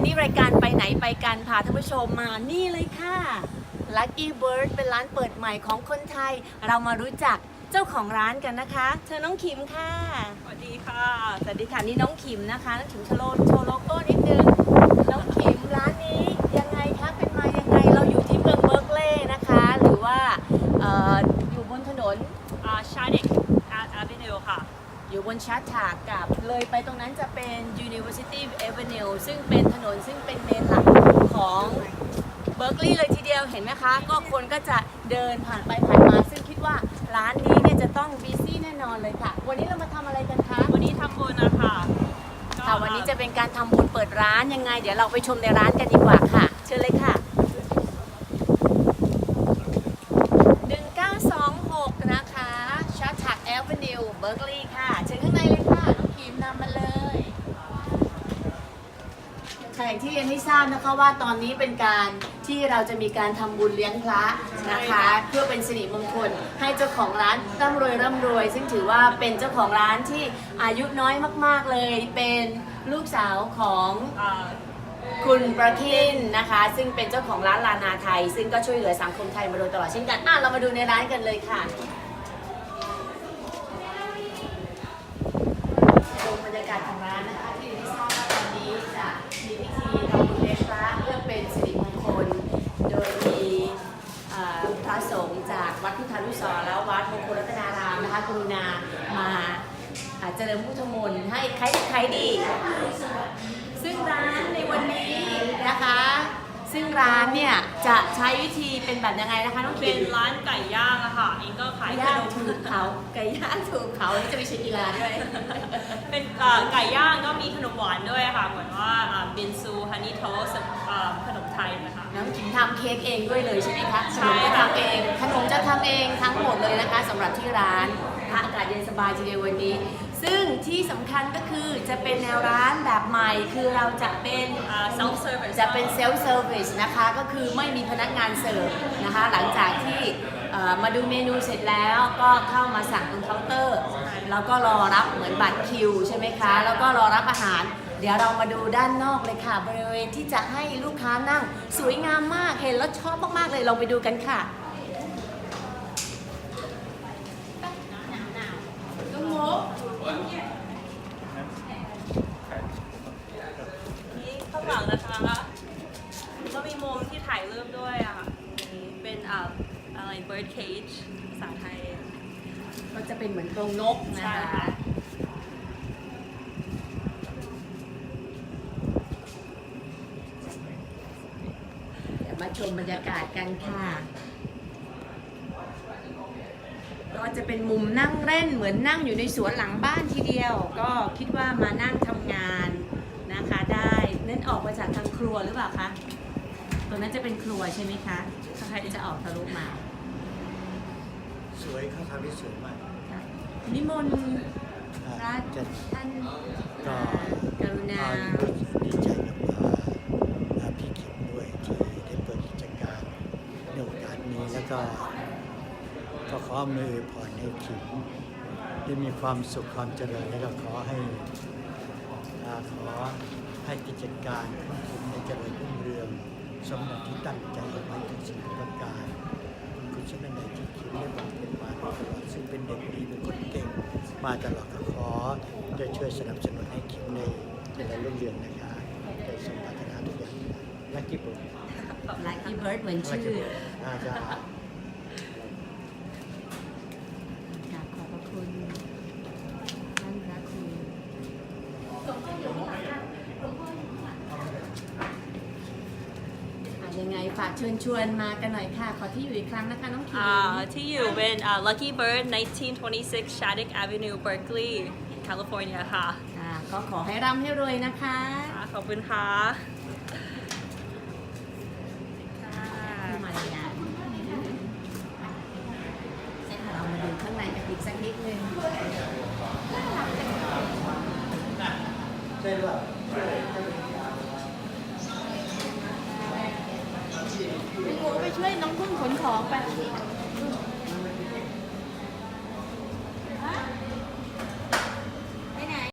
นี้รายการไปไหนไปกันพาท่านผู้ชมมานี่เลยค่ะ Lucky Bird เป็นร้านเปิดใหม่ของคนไทยเรามารู้จักเจ้าของร้านกันนะคะเชิญน้องขิมค่ะ สวัสดีค่ะ สวัสดีค่ะนี่น้องขิมนะคะน้องขิมโชว์โลโก้นิดนึงน้องขิมร้านนี้ยังไงคะเป็นมายังไงเราอยู่ที่เมืองเบิร์กลีย์นะคะหรือว่าอยู่บนถนน Shattuck Avenue ค่ะ อยู่บนชาร์ตากกับเลยไปตรงนั้นจะเป็น University Avenue ซึ่งเป็นถนนซึ่งเป็นเมนหลักของเบิร์กลีย์เลยทีเดียวเห็นไหมคะก็คนก็จะเดินผ่านไปผ่านมาซึ่งคิดว่าร้านนี้เนี่ยจะต้องบีซี่แน่นอนเลยค่ะวันนี้เรามาทำอะไรกันคะ วันนี้ทำบุญนะคะ ค่ะวันนี้จะเป็นการทำบุญเปิดร้านยังไงเดี๋ยวเราไปชมในร้านกันดีกว่าค่ะเชิญเลยค่ะ1926นะคะชาร์ตากแอเวนิวเบิร์กลีย์ค่ะเชิญข้างในเลยค่ะน้องคิมนำมาเลยค่ะอย่างที่เรียนให้ทราบนะคะว่าตอนนี้เป็นการที่เราจะมีการทำบุญเลี้ยงพระนะคะเพื่อเป็นสิริมงคลให้เจ้าของร้านร่ำรวยซึ่งถือว่าเป็นเจ้าของร้านที่อายุน้อยมากๆเลยเป็นลูกสาวของคุณประทินนะคะซึ่งเป็นเจ้าของร้านลานาไทยซึ่งก็ช่วยเหลือสังคมไทยมาโดยตลอดเช่นกันเรามาดูในร้านกันเลยค่ะดูบรรยากาศของร้านนะคะที่ได้ทราบว่าตอนนี้จะมีพิธีทำบุญเลี้ยงพระเพื่อเป็นสิริมงคลโดยมีพระสงฆ์จากวัดพุทธานุสรณ์และวัดมงคลรัตนารามนะคะกรุณามาเจริญพุทธมนต์ให้ใครดีซึ่งร้านในวันนี้นะคะซึ่งร้านเนี่ยจะใช้วิธีเป็นแบบยังไงนะคะน้อง เป็ คิ น ม ร้านไก่ย่างอะค่ะเองก็ขายข ย่าง นม ถูกเขาไก่ย่างถูกเขานี่จะมีชื่อกีฬาด้วย เป็นไก่ย่างก็มีขนมหวานด้วยค่ะ เหมือนว่าบินซูฮันนี่โทสขนมไทยนะคะ น้องขิมทำเค้กเองด้วยเลยใช่ไหมคะข ใช่ นมก็ ค่ะ ทำเองขนมจะทำเองทั้งหมดเลยนะคะสำหรับที่ร้านอากาศเย็นสบายทีเดียววันนี้ ซึ่งที่สำคัญก็คือจะเป็นแนวร้านแบบใหม่คือเราจะเป็น self service จะเป็นเซลฟ์เซอร์วิสนะคะก็คือไม่มีพนักงานเสิร์ฟนะคะหลังจากที่มาดูเมนูเสร็จแล้วก็เข้ามาสั่งตรงเคาน์เตอร์แล้วก็รอรับเหมือนบัตรคิวใช่ไหมคะแล้วก็รอรับอาหารเดี๋ยวเรามาดูด้านนอกเลยค่ะบริเวณที่จะให้ลูกค้านั่งสวยงามมากเห็นแล้วชอบมากๆเลยลองไปดูกันค่ะก็งบ นี่ข้างหลังนะคะก็มีมุมที่ถ่ายรูปด้วยอะค่ะนี่เป็นอะไร bird cage ภาษาไทย ก็จะเป็นเหมือนกรงนกนะ ใช่ คะ ค่ะ เดี๋ยวมาชมบรรยากาศกันค่ะก็จะเป็นมุมนั่งเล่นเหมือนนั่งอยู่ในสวนหลังบ้านทีเดียว ก็คิดว่ามานั่งทำงานนะคะได้นั่นออกมาจากทางครัวหรือเปล่าคะตรงนั้นจะเป็นครัวใช่ไหมคะถ้าใครจะออกทะลุมา สวยเขาทำได้สวยมาก นิมนต์พระท่าน ก็ กรุณา ดีใจกับพี่ขิมด้วยที่ได้เปิดกิจการในโอกาสนี้แล้วก็ขออำนวยพรให้ขิมได้มีความสุขความเจริญแล้วก็ขอให้กิจการของขิมได้เจริญรุ่งเรืองสมดังที่ตั้งใจเอาไว้ทุกสิ่งทุกประการคุณชนะใดที่ขิมได้บำเพ็ญมาโดยตลอดซึ่งเป็นเด็กดีเป็นคนเก่งมาตลอดก็ขอจะช่วยสนับสนุนให้ขิมในเจริญรุ่งเรืองนะคะได้สมปรารถนาทุกอย่างลัคกี้บุ๊ Lucky Bird เหมือนชื่อ อาจจะ กราบขอบพระคุณท่านพระครูยังไงฝากเชิญชวนมากันหน่อยค่ะ ขอที่อยู่อีกครั้งนะคะน้องขิม ที่อยู่เป็น Lucky Bird 1926 Shattuck Avenue Berkeley California ค่ะ ก็ขอให้ร่ำให้รวยนะคะ ขอบคุณค่ะ มาเลยนะเรามาดูข้างในกันอีกสักนิดนึง ใช่หรือเปล่า พี่โกไปช่วยน้องพึ่งขนของไป